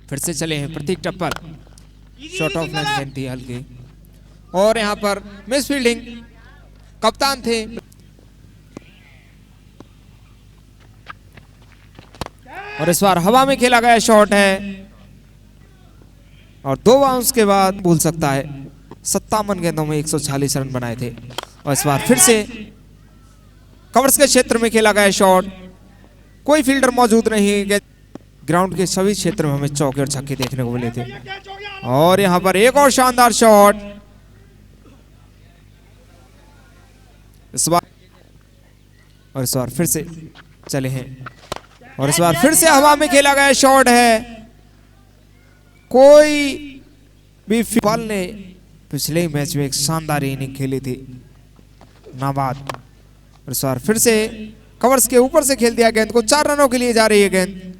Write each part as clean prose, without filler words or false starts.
फिर से चले हैं प्रतीक टप्पर, शॉट ऑफ लेंथ थी हल्की, और यहाँ पर मिस फील्डिंग, कप्तान थे। और इस बार हवा में खेला गया शॉट है और 2 बाउंस के बाद भूल सकता है। 57 गेंदों में 140 रन बनाए थे। और इस बार फिर से कवर्स के क्षेत्र में खेला गया शॉट, कोई फील्डर मौजूद नहीं, ग्राउंड के सभी क्षेत्र में हमें चौके और छक्के देखने को मिले थे। और यहाँ पर एक और शानदार शॉट, इस बार फिर से चले हैं और इस बार फिर से हवा में खेला गया शॉट है। कोई भी बॉल ने पिछले ही मैच में एक शानदार इनिंग खेली थी नाबाद। और इस बार फिर से कवर्स के ऊपर से खेल दिया गेंद को, 4 रनों के लिए जा रही है गेंद।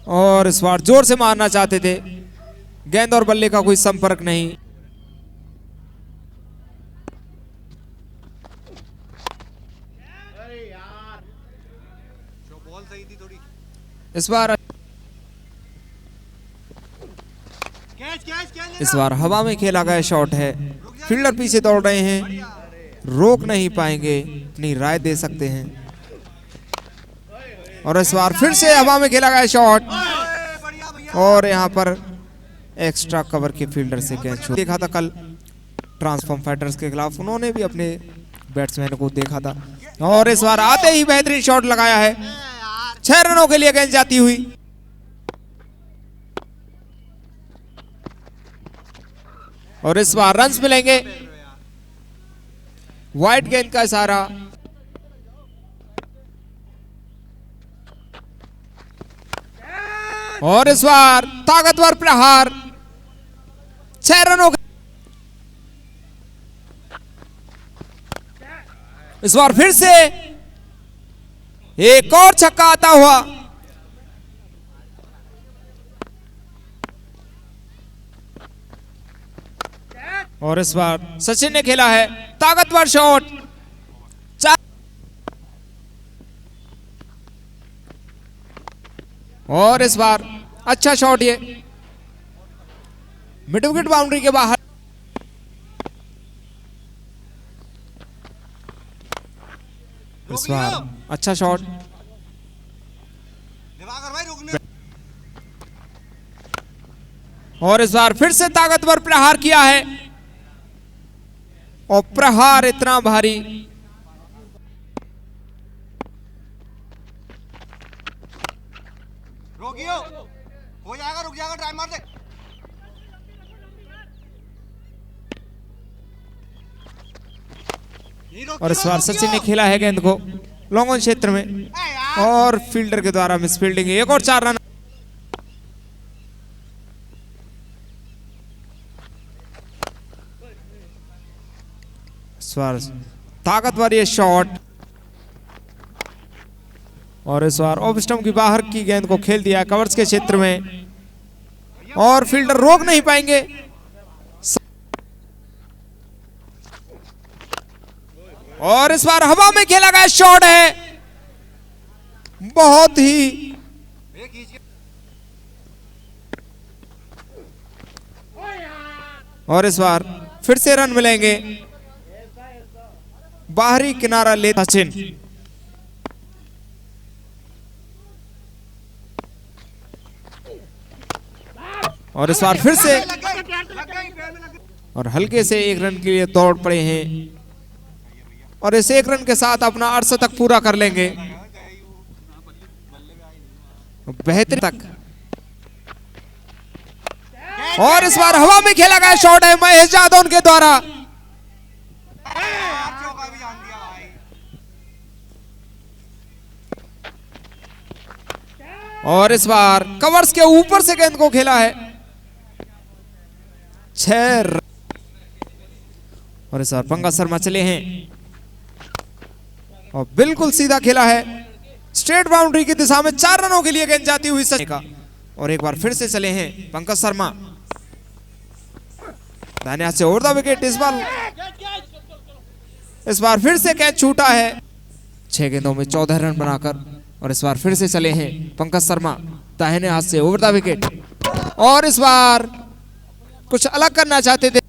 और इस बार जोर से मारना चाहते थे, गेंद और बल्ले का कोई संपर्क नहीं। इस बार हवा में खेला गया शॉट है, फील्डर पीछे दौड़ रहे हैं, रोक नहीं पाएंगे, अपनी राय दे सकते हैं। और इस बार फिर से हवा में खेला गया शॉट और यहाँ पर एक्स्ट्रा कवर के फील्डर से कैच छूट। देखा था कल ट्रांसफॉर्म फाइटर्स के खिलाफ, उन्होंने भी अपने बैट्समैन को देखा था। और इस बार आते ही बेहतरीन शॉट लगाया है, 6 रनों के लिए गेंद जाती हुई। और इस बार रन्स मिलेंगे, वाइड गेंद का इशारा। और इस बार ताकतवर प्रहार, 6 रनों का। इस बार फिर से एक और छक्का आता हुआ। और इस बार सचिन ने खेला है ताकतवर शॉट, और इस बार अच्छा शॉट, ये मिड विकेट बाउंड्री के बाहर। इस बार अच्छा शॉट, और इस बार फिर से ताकतवर प्रहार किया है, और प्रहार इतना भारी, हो जाएगा, रुक जाएगा, ट्राई मार दे। और इस बार सचिन ने खेला है गेंद को लॉन्ग ऑन क्षेत्र में, और फील्डर के द्वारा मिस फील्डिंग, एक और 4 रन। इस बार ताकतवर ये शॉट, और इस बार ऑफ स्टंप की बाहर की गेंद को खेल दिया कवर्स के क्षेत्र में, और फील्डर रोक नहीं पाएंगे। और इस बार हवा में खेला गया शॉट है, बहुत ही और इस बार फिर से रन मिलेंगे, बाहरी किनारा ले सचिन। और इस बार फिर से, और हल्के से 1 रन के लिए दौड़ पड़े हैं, और इस 1 रन के साथ अपना अर्धशतक पूरा कर लेंगे, बेहतरीन तक। और इस बार हवा में खेला गया शॉट है महेश यादव के द्वारा, और इस बार कवर्स के ऊपर से गेंद को खेला है, 6 रन। और इस बार पंकज शर्मा चले हैं और बिल्कुल सीधा खेला है, स्ट्रेट बाउंड्री की दिशा में 4 रनों के लिए गेंद जाती हुई सचिन का। और एक बार फिर से चले हैं पंकज शर्मा, दाहिने हाथ से ओवर द विकेट। इस बार फिर से कैच छूटा है, 6 गेंदों में 14 रन बनाकर, और इस बार फिर से चले हैं पंकज शर्मा दाहिने हाथ से ओवर द विकेट, और इस बार कुछ अलग करना चाहते थे।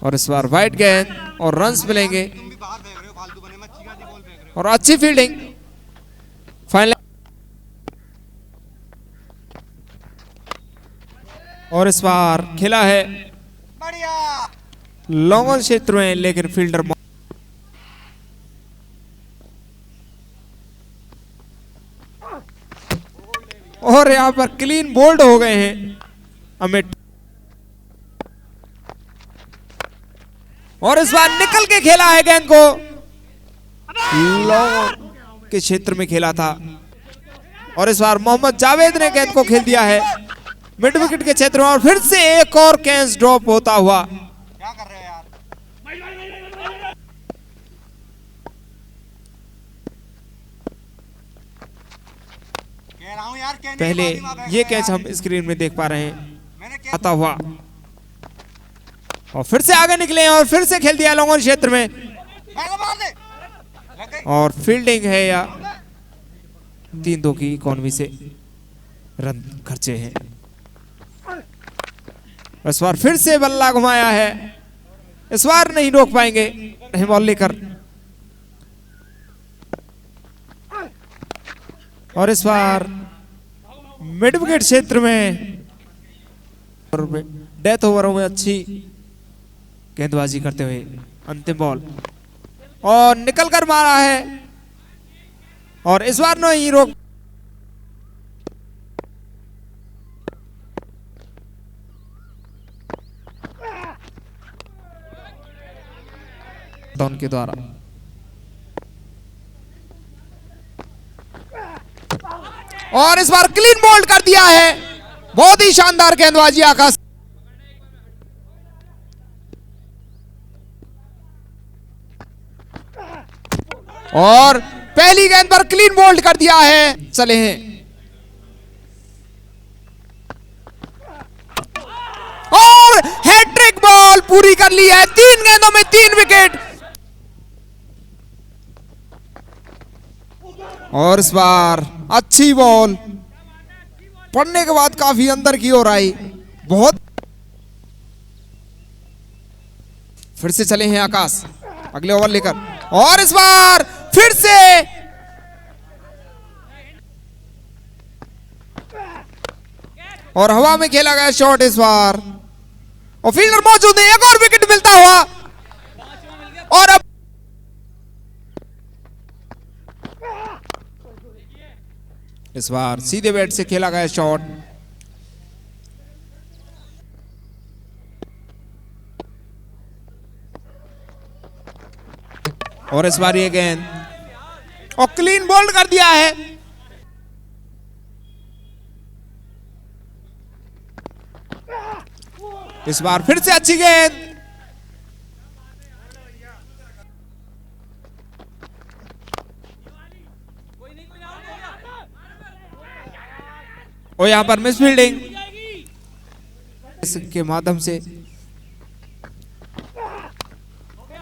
और इस बार वाइड गेंद और रन्स मिलेंगे, तुम भी बाहर फेंक रहे हो, फालतू बने मत, चीका दी बॉल फेंक रहे हो। और अच्छी फील्डिंग फाइनल, और इस बार खेला है बढ़िया। लॉन्ग ऑन क्षेत्र में, लेकिन फील्डर और यहां पर क्लीन बोल्ड हो गए हैं अमित, और इस बार निकल के खेला है गेंद को, लॉन्ग के क्षेत्र में खेला था, और इस बार मोहम्मद जावेद ने गेंद को खेल दिया है मिड विकेट के क्षेत्र में, और फिर से एक और कैच ड्रॉप होता हुआ। क्या कर रहे हो यार? कह रहा हूं यार, कहने के पहले बाद ही वहां बैठ ये गए कैच यार। हम स्क्रीन में देख पा रहे हैं मैंने क्या आता हुआ, और फिर से आगे निकले और फिर से खेल दिया लॉन्ग ऑन क्षेत्र में, मैं मार दे। लग गई। और फील्डिंग है या 3-2 की इकोनॉमी से रन खर्चे हैं। इस बार फिर से बल्ला घुमाया है, इस बार नहीं रोक पाएंगे नहीं बॉल लेकर, और इस बार मिड विकेट क्षेत्र में डेथ ओवरों में अच्छी गेंदबाजी करते हुए अंतिम बॉल, और निकल कर मारा है, और इस बार नहीं रोक, उनके द्वारा, और इस बार क्लीन बोल्ड कर दिया है, बहुत ही शानदार गेंदबाजी आकाश, और पहली गेंद पर क्लीन बोल्ड कर दिया है। चले हैं और हैट्रिक बॉल पूरी कर ली है, 3 गेंदों में 3 विकेट, और इस बार अच्छी बॉल पड़ने के बाद काफी अंदर की ओर आई, बहुत। फिर से चले हैं आकाश अगले ओवर लेकर, और इस बार फिर से और हवा में खेला गया शॉट इस बार, और फील्डर मौजूद है, एक और विकेट मिलता हुआ, और अब इस बार सीधे बैट से खेला गया शॉट, और इस बार ये गेंद और क्लीन बोल्ड कर दिया है, इस बार फिर से अच्छी गेंद, और यहां पर मिस फील्डिंग के माध्यम से,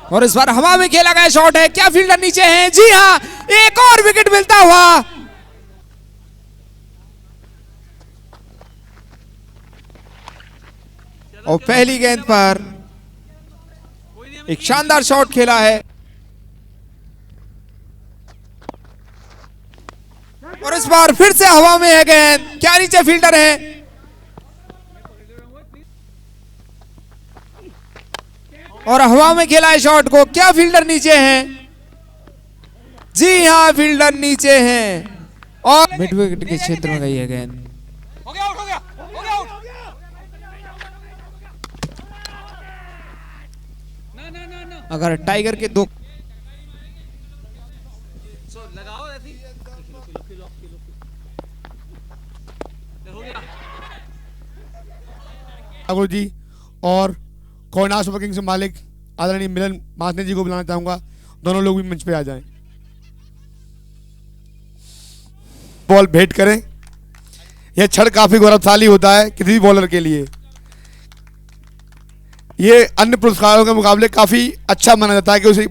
और इस बार हवा में खेला गया शॉट है, क्या फील्डर नीचे हैं? जी हां, एक और विकेट मिलता हुआ, और पहली गेंद पर एक शानदार शॉट खेला है, और इस बार फिर से हवा में है गेंद, क्या नीचे फील्डर है? और हवा में खेला है शॉट को, क्या फील्डर नीचे हैं? जी हां, फील्डर नीचे हैं, और मिड विकेट के क्षेत्र में गई है गेंद, हो गया आउट, हो गया, हो गया आउट। अगर टाइगर के 2 लगाओ ऐसी। ठाकुर जी और कोयना सुपर किंग्स के मालिक आदरणीय मिलन मासने जी को बुलाना चाहूंगा, दोनों लोग भी मंच पे आ जाएं। बॉल भेंट करें। यह क्षण काफी गौरवशाली होता है किसी भी बॉलर के लिए। ये अन्य पुरस्कारों के मुकाबले काफी अच्छा माना जाता है कि उसे